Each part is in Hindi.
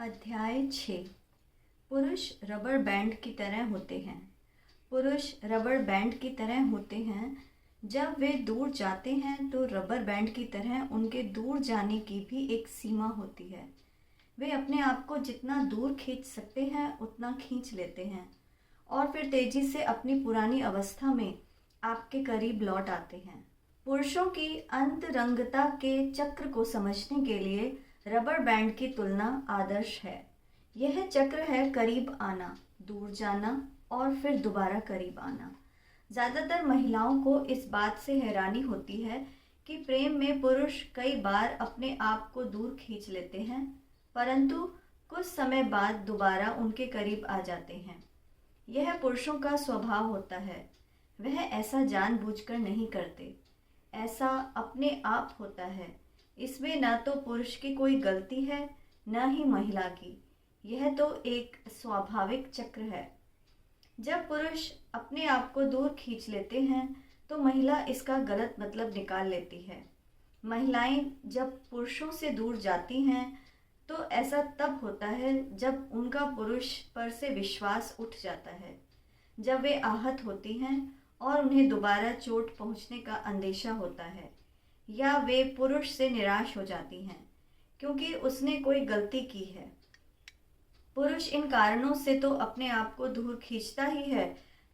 अध्याय 6। पुरुष रबर बैंड की तरह होते हैं। पुरुष रबर बैंड की तरह होते हैं। जब वे दूर जाते हैं तो रबर बैंड की तरह उनके दूर जाने की भी एक सीमा होती है। वे अपने आप को जितना दूर खींच सकते हैं उतना खींच लेते हैं और फिर तेजी से अपनी पुरानी अवस्था में आपके करीब लौट आते हैं। पुरुषों की अंतरंगता के चक्र को समझने के लिए रबर बैंड की तुलना आदर्श है। यह चक्र है करीब आना, दूर जाना और फिर दोबारा करीब आना। ज़्यादातर महिलाओं को इस बात से हैरानी होती है कि प्रेम में पुरुष कई बार अपने आप को दूर खींच लेते हैं, परंतु कुछ समय बाद दोबारा उनके करीब आ जाते हैं। यह पुरुषों का स्वभाव होता है। वह ऐसा जानबूझकर नहीं करते, ऐसा अपने आप होता है। इसमें न तो पुरुष की कोई गलती है न ही महिला की। यह तो एक स्वाभाविक चक्र है। जब पुरुष अपने आप को दूर खींच लेते हैं तो महिला इसका गलत मतलब निकाल लेती है। महिलाएं जब पुरुषों से दूर जाती हैं तो ऐसा तब होता है जब उनका पुरुष पर से विश्वास उठ जाता है, जब वे आहत होती हैं और उन्हें दोबारा चोट पहुंचने का अंदेशा होता है, या वे पुरुष से निराश हो जाती हैं क्योंकि उसने कोई गलती की है। पुरुष इन कारणों से तो अपने आप को दूर खींचता ही है,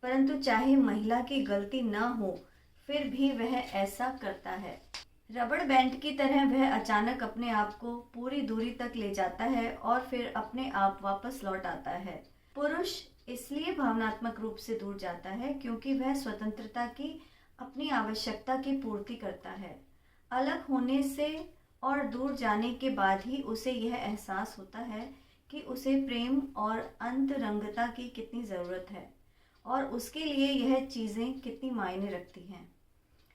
परंतु चाहे महिला की गलती न हो फिर भी वह ऐसा करता है। रबड़ बैंड की तरह वह अचानक अपने आप को पूरी दूरी तक ले जाता है और फिर अपने आप वापस लौट आता है। पुरुष इसलिए भावनात्मक रूप से दूर जाता है क्योंकि वह स्वतंत्रता की अपनी आवश्यकता की पूर्ति करता है। अलग होने से और दूर जाने के बाद ही उसे यह एहसास होता है कि उसे प्रेम और अंतरंगता की कितनी ज़रूरत है और उसके लिए यह चीज़ें कितनी मायने रखती हैं।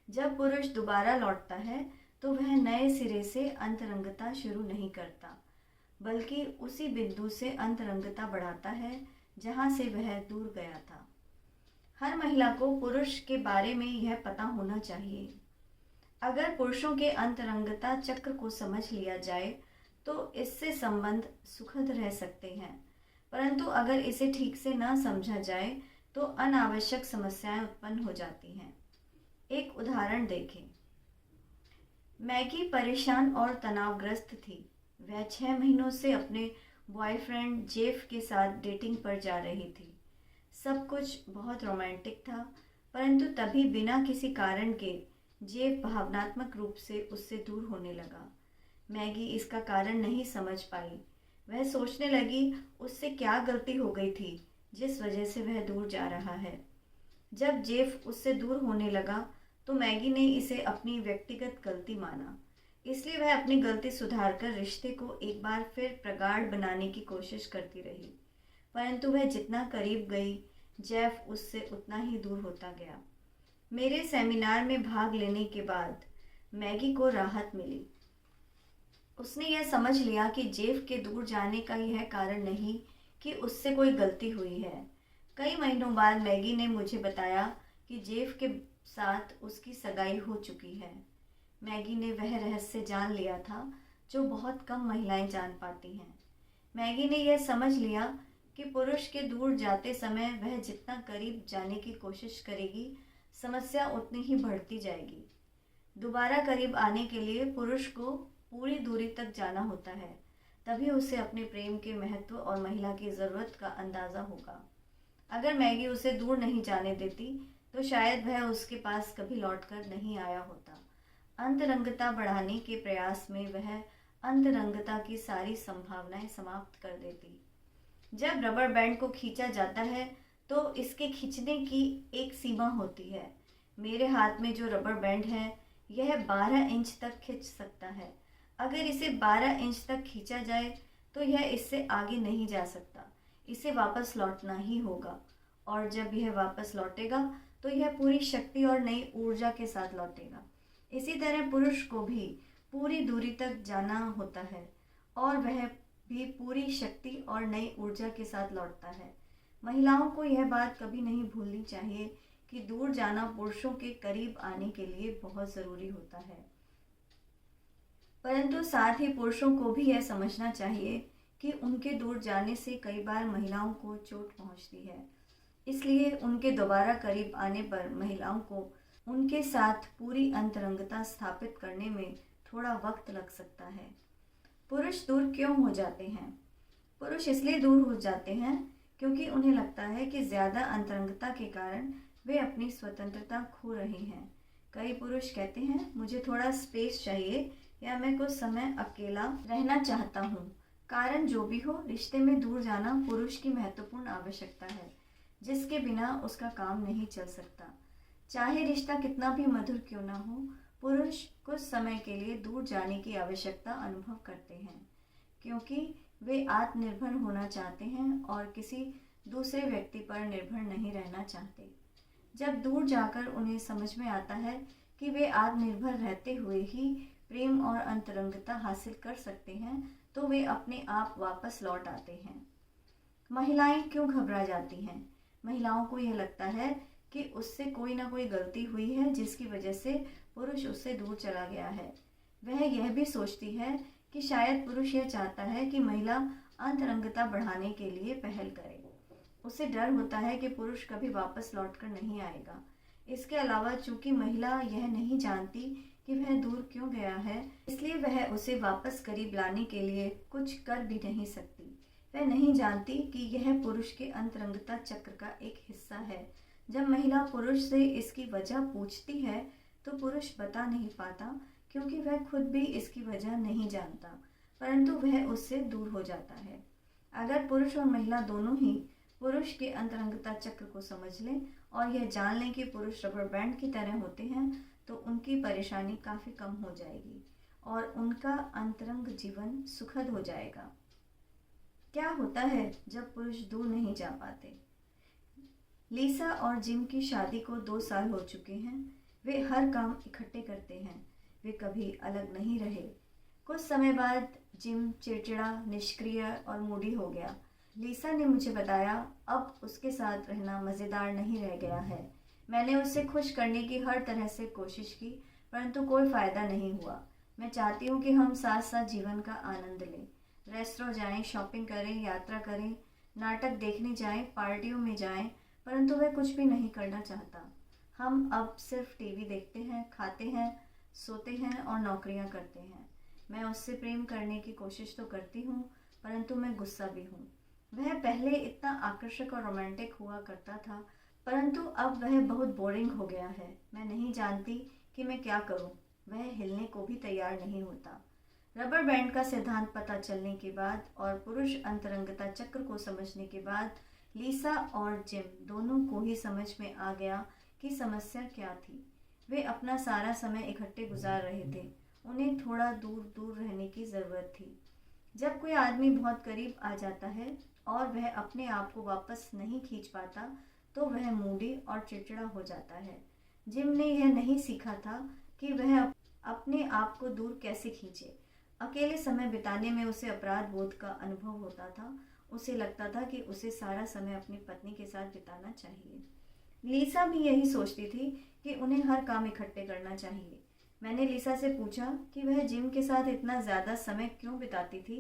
जब पुरुष दोबारा लौटता है तो वह नए सिरे से अंतरंगता शुरू नहीं करता, बल्कि उसी बिंदु से अंतरंगता बढ़ाता है जहाँ से वह दूर गया था। हर महिला को पुरुष के बारे में यह पता होना चाहिए। अगर पुरुषों के अंतरंगता चक्र को समझ लिया जाए तो इससे संबंध सुखद रह सकते हैं, परंतु अगर इसे ठीक से न समझा जाए तो अनावश्यक समस्याएं उत्पन्न हो जाती हैं। एक उदाहरण देखें। मैगी परेशान और तनावग्रस्त थी। वह 6 महीनों से अपने बॉयफ्रेंड जेफ के साथ डेटिंग पर जा रही थी। सब कुछ बहुत रोमांटिक था, परंतु तभी बिना किसी कारण के जेफ भावनात्मक रूप से उससे दूर होने लगा। मैगी इसका कारण नहीं समझ पाई। वह सोचने लगी उससे क्या गलती हो गई थी जिस वजह से वह दूर जा रहा है। जब जेफ उससे दूर होने लगा तो मैगी ने इसे अपनी व्यक्तिगत गलती माना, इसलिए वह अपनी गलती सुधारकर रिश्ते को एक बार फिर प्रगाढ़ बनाने की कोशिश करती रही। परंतु वह जितना करीब गई, जेफ उससे उतना ही दूर होता गया। मेरे सेमिनार में भाग लेने के बाद मैगी को राहत मिली। उसने यह समझ लिया कि जेफ के दूर जाने का यह कारण नहीं कि उससे कोई गलती हुई है। कई महीनों बाद मैगी ने मुझे बताया कि जेफ के साथ उसकी सगाई हो चुकी है। मैगी ने वह रहस्य जान लिया था जो बहुत कम महिलाएं जान पाती हैं। मैगी ने यह समझ लिया कि पुरुष के दूर जाते समय वह जितना करीब जाने की कोशिश करेगी, समस्या उतनी ही बढ़ती जाएगी। दोबारा करीब आने के लिए पुरुष को पूरी दूरी तक जाना होता है, तभी उसे अपने प्रेम के महत्व और महिला की ज़रूरत का अंदाज़ा होगा। अगर मैगी उसे दूर नहीं जाने देती तो शायद वह उसके पास कभी लौटकर नहीं आया होता। अंतरंगता बढ़ाने के प्रयास में वह अंतरंगता की सारी संभावनाएं समाप्त कर देती। जब रबर बैंड को खींचा जाता है तो इसके खींचने की एक सीमा होती है। मेरे हाथ में जो रबर बैंड है यह 12 इंच तक खींच सकता है। अगर इसे 12 इंच तक खींचा जाए तो यह इससे आगे नहीं जा सकता। इसे वापस लौटना ही होगा, और जब यह वापस लौटेगा तो यह पूरी शक्ति और नई ऊर्जा के साथ लौटेगा। इसी तरह पुरुष को भी पूरी दूरी तक जाना होता है और वह भी पूरी शक्ति और नई ऊर्जा के साथ लौटता है। महिलाओं को यह बात कभी नहीं भूलनी चाहिए कि दूर जाना पुरुषों के करीब आने के लिए बहुत ज़रूरी होता है, परंतु साथ ही पुरुषों को भी यह समझना चाहिए कि उनके दूर जाने से कई बार महिलाओं को चोट पहुंचती है, इसलिए उनके दोबारा करीब आने पर महिलाओं को उनके साथ पूरी अंतरंगता स्थापित करने में थोड़ा वक्त लग सकता है। पुरुष दूर क्यों हो जाते हैं? पुरुष इसलिए दूर हो जाते हैं क्योंकि उन्हें लगता है कि ज़्यादा अंतरंगता के कारण वे अपनी स्वतंत्रता खो रहे हैं। कई पुरुष कहते हैं, मुझे थोड़ा स्पेस चाहिए या मैं कुछ समय अकेला रहना चाहता हूँ। कारण जो भी हो, रिश्ते में दूर जाना पुरुष की महत्वपूर्ण आवश्यकता है, जिसके बिना उसका काम नहीं चल सकता। चाहे रिश्ता कितना भी मधुर क्यों ना हो, पुरुष कुछ समय के लिए दूर जाने की आवश्यकता अनुभव करते हैं, क्योंकि वे आत्मनिर्भर होना चाहते हैं और किसी दूसरे व्यक्ति पर निर्भर नहीं रहना चाहते। जब दूर जाकर उन्हें समझ में आता है कि वे आत्मनिर्भर रहते हुए ही प्रेम और अंतरंगता हासिल कर सकते हैं, तो वे अपने आप वापस लौट आते हैं। महिलाएं क्यों घबरा जाती हैं? महिलाओं को यह लगता है कि उससे कोई ना कोई गलती हुई है जिसकी वजह से पुरुष उससे दूर चला गया है। वह यह भी सोचती है कि शायद पुरुष यह चाहता है कि महिला अंतरंगता बढ़ाने के लिए पहल करे। उसे डर होता है कि पुरुष कभी वापस लौटकर नहीं आएगा। इसके अलावा चूंकि महिला यह नहीं जानती कि वह दूर क्यों गया है, इसलिए वह उसे वापस करीब लाने के लिए कुछ कर भी नहीं सकती। वह नहीं जानती कि यह पुरुष के अंतरंगता चक्र का एक हिस्सा है। जब महिला पुरुष से इसकी वजह पूछती है तो पुरुष बता नहीं पाता, क्योंकि वह खुद भी इसकी वजह नहीं जानता, परंतु वह उससे दूर हो जाता है। अगर पुरुष और महिला दोनों ही पुरुष के अंतरंगता चक्र को समझ लें और यह जान लें कि पुरुष रबर बैंड की तरह होते हैं, तो उनकी परेशानी काफ़ी कम हो जाएगी और उनका अंतरंग जीवन सुखद हो जाएगा। क्या होता है जब पुरुष दूर नहीं जा पाते? लीसा और जिम की शादी को 2 साल हो चुके हैं। वे हर काम इकट्ठे करते हैं। वे कभी अलग नहीं रहे। कुछ समय बाद जिम चिड़चिड़ा, निष्क्रिय और मूडी हो गया। लीसा ने मुझे बताया, अब उसके साथ रहना मज़ेदार नहीं रह गया है। मैंने उसे खुश करने की हर तरह से कोशिश की, परंतु कोई फ़ायदा नहीं हुआ। मैं चाहती हूँ कि हम साथ साथ जीवन का आनंद लें, रेस्टोरेंट जाएं, शॉपिंग करें, यात्रा करें, नाटक देखने जाएं, पार्टियों में जाएं, परंतु वह कुछ भी नहीं करना चाहता। हम अब सिर्फ टीवी देखते हैं, खाते हैं, सोते हैं और नौकरियां करते हैं। मैं उससे प्रेम करने की कोशिश तो करती हूँ, परंतु मैं गुस्सा भी हूँ। वह पहले इतना आकर्षक और रोमांटिक हुआ करता था, परंतु अब वह बहुत बोरिंग हो गया है। मैं नहीं जानती कि मैं क्या करूँ। वह हिलने को भी तैयार नहीं होता। रबर बैंड का सिद्धांत पता चलने के बाद और पुरुष अंतरंगता चक्र को समझने के बाद लीसा और जिम दोनों को ही समझ में आ गया कि समस्या क्या थी। वे अपना सारा समय इकट्ठे गुजार रहे थे। उन्हें थोड़ा दूर दूर रहने की ज़रूरत थी। जब कोई आदमी बहुत करीब आ जाता है और वह अपने आप को वापस नहीं खींच पाता, तो वह मूडी और चिड़चिड़ा हो जाता है। जिम ने यह नहीं सीखा था कि वह अपने आप को दूर कैसे खींचे। अकेले समय बिताने में उसे अपराध बोध का अनुभव होता था। उसे लगता था कि उसे सारा समय अपनी पत्नी के साथ बिताना चाहिए। लीसा भी यही सोचती थी कि उन्हें हर काम इकट्ठे करना चाहिए। मैंने लीसा से पूछा कि वह जिम के साथ इतना ज़्यादा समय क्यों बिताती थी।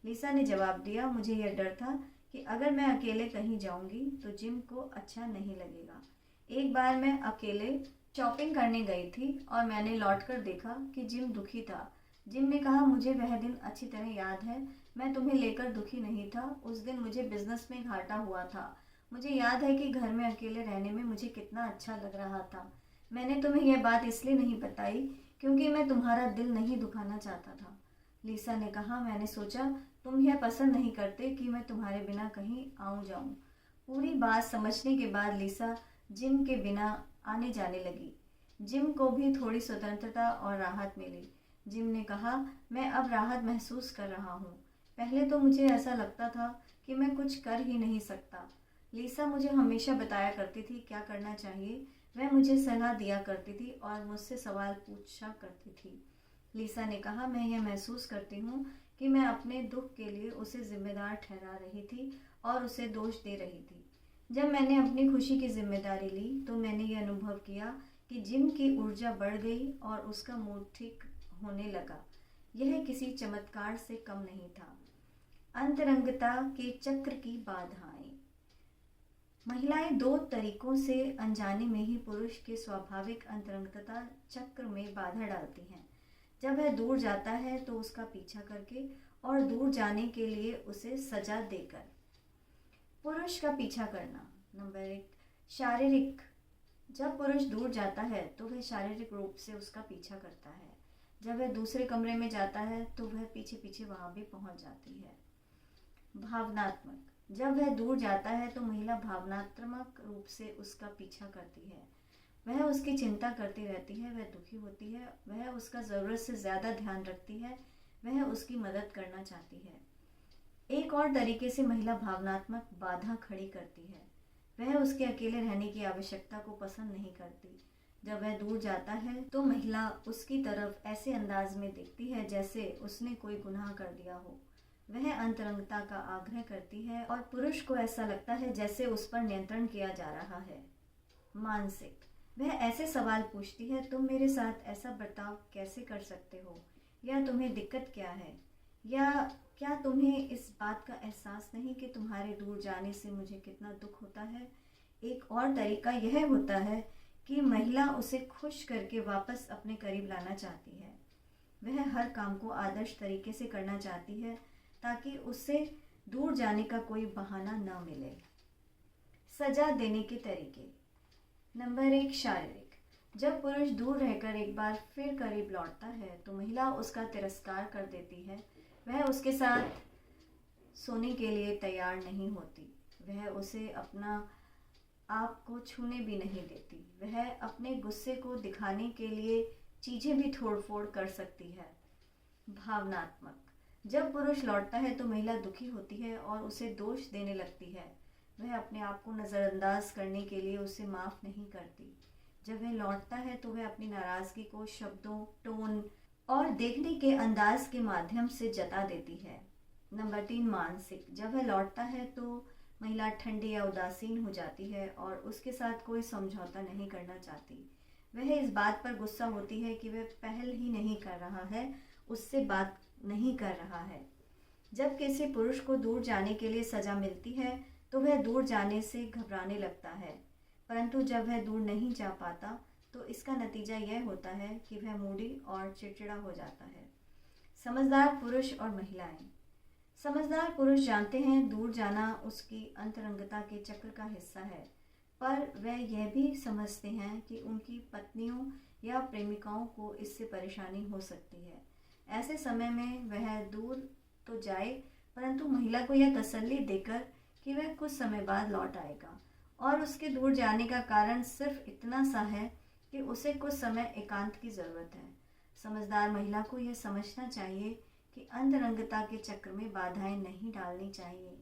लीसा ने जवाब दिया, मुझे यह डर था कि अगर मैं अकेले कहीं जाऊंगी तो जिम को अच्छा नहीं लगेगा। एक बार मैं अकेले शॉपिंग करने गई थी और मैंने लौटकर देखा कि जिम दुखी था। जिम ने कहा, मुझे वह दिन अच्छी तरह याद है। मैं तुम्हें लेकर दुखी नहीं था। उस दिन मुझे बिजनेस में घाटा हुआ था। मुझे याद है कि घर में अकेले रहने में मुझे कितना अच्छा लग रहा था। मैंने तुम्हें यह बात इसलिए नहीं बताई क्योंकि मैं तुम्हारा दिल नहीं दुखाना चाहता था। लीसा ने कहा, मैंने सोचा तुम यह पसंद नहीं करते कि मैं तुम्हारे बिना कहीं आऊँ जाऊँ। पूरी बात समझने के बाद लीसा जिम के बिना आने जाने लगी। जिम को भी थोड़ी स्वतंत्रता और राहत मिली। जिम ने कहा, मैं अब राहत महसूस कर रहा हूँ। पहले तो मुझे ऐसा लगता था कि मैं कुछ कर ही नहीं सकता। लीसा मुझे हमेशा बताया करती थी क्या करना चाहिए। वह मुझे सलाह दिया करती थी और मुझसे सवाल पूछा करती थी। लीसा ने कहा, मैं यह महसूस करती हूँ कि मैं अपने दुख के लिए उसे जिम्मेदार ठहरा रही थी और उसे दोष दे रही थी। जब मैंने अपनी खुशी की जिम्मेदारी ली तो मैंने यह अनुभव किया कि जिम की ऊर्जा बढ़ गई और उसका मूड ठीक होने लगा। यह किसी चमत्कार से कम नहीं था। अंतरंगता के चक्र की बाधाएं। महिलाएं दो तरीकों से अनजाने में ही पुरुष के स्वाभाविक अंतरंगता चक्र में बाधा डालती हैं। जब वह दूर जाता है तो उसका पीछा करके और दूर जाने के लिए उसे सजा देकर। पुरुष का पीछा करना। नंबर 1, शारीरिक। जब पुरुष दूर जाता है तो वह शारीरिक रूप से उसका पीछा करता है। जब वह दूसरे कमरे में जाता है तो वह पीछे पीछे वहां भी पहुंच जाती है। भावनात्मक। जब वह दूर जाता है तो महिला भावनात्मक रूप से उसका पीछा करती है। वह उसकी चिंता करती रहती है, वह दुखी होती है, वह उसका ज़रूरत से ज़्यादा ध्यान रखती है, वह उसकी मदद करना चाहती है। एक और तरीके से महिला भावनात्मक बाधा खड़ी करती है। वह उसके अकेले रहने की आवश्यकता को पसंद नहीं करती। जब वह दूर जाता है तो महिला उसकी तरफ ऐसे अंदाज में देखती है जैसे उसने कोई गुनाह कर दिया हो। वह अंतरंगता का आग्रह करती है और पुरुष को ऐसा लगता है जैसे उस पर नियंत्रण किया जा रहा है। मानसिक। वह ऐसे सवाल पूछती है, तुम मेरे साथ ऐसा बर्ताव कैसे कर सकते हो, या तुम्हें दिक्कत क्या है, या क्या तुम्हें इस बात का एहसास नहीं कि तुम्हारे दूर जाने से मुझे कितना दुख होता है। एक और तरीका यह होता है कि महिला उसे खुश करके वापस अपने करीब लाना चाहती है। वह हर काम को आदर्श तरीके से करना चाहती है ताकि उससे दूर जाने का कोई बहाना न मिले। सजा देने के तरीके। नंबर 1, शारीरिक। जब पुरुष दूर रहकर एक बार फिर करीब लौटता है तो महिला उसका तिरस्कार कर देती है। वह उसके साथ सोने के लिए तैयार नहीं होती। वह उसे अपना आप को छूने भी नहीं देती। वह अपने गुस्से को दिखाने के लिए चीज़ें भी तोड़ फोड़ कर सकती है। भावनात्मक। जब पुरुष लौटता है तो महिला दुखी होती है और उसे दोष देने लगती है। वह अपने आप को नज़रअंदाज करने के लिए उसे माफ़ नहीं करती। जब वह लौटता है तो वह अपनी नाराज़गी को शब्दों, टोन और देखने के अंदाज के माध्यम से जता देती है। नंबर 3, मानसिक। जब वह लौटता है तो महिला ठंडी या उदासीन हो जाती है और उसके साथ कोई समझौता नहीं करना चाहती। वह इस बात पर गुस्सा होती है कि वह पहल ही नहीं कर रहा है, उससे बात नहीं कर रहा है। जब किसी पुरुष को दूर जाने के लिए सजा मिलती है तो वह दूर जाने से घबराने लगता है, परंतु जब वह दूर नहीं जा पाता तो इसका नतीजा यह होता है कि वह मूडी और चिड़चिड़ा हो जाता है। समझदार पुरुष और महिलाएं। समझदार पुरुष जानते हैं दूर जाना उसकी अंतरंगता के चक्र का हिस्सा है, पर वह यह भी समझते हैं कि उनकी पत्नियों या प्रेमिकाओं को इससे परेशानी हो सकती है। ऐसे समय में वह दूर तो जाए, परंतु महिला को यह तसल्ली देकर कि वह कुछ समय बाद लौट आएगा और उसके दूर जाने का कारण सिर्फ इतना सा है कि उसे कुछ समय एकांत की ज़रूरत है। समझदार महिला को यह समझना चाहिए कि अंतरंगता के चक्र में बाधाएं नहीं डालनी चाहिए,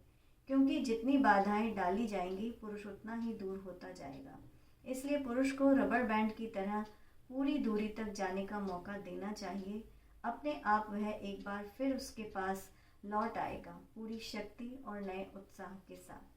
क्योंकि जितनी बाधाएं डाली जाएंगी पुरुष उतना ही दूर होता जाएगा। इसलिए पुरुष को रबर बैंड की तरह पूरी दूरी तक जाने का मौका देना चाहिए। अपने आप वह एक बार फिर उसके पास लौट आएगा पूरी शक्ति और नए उत्साह के साथ।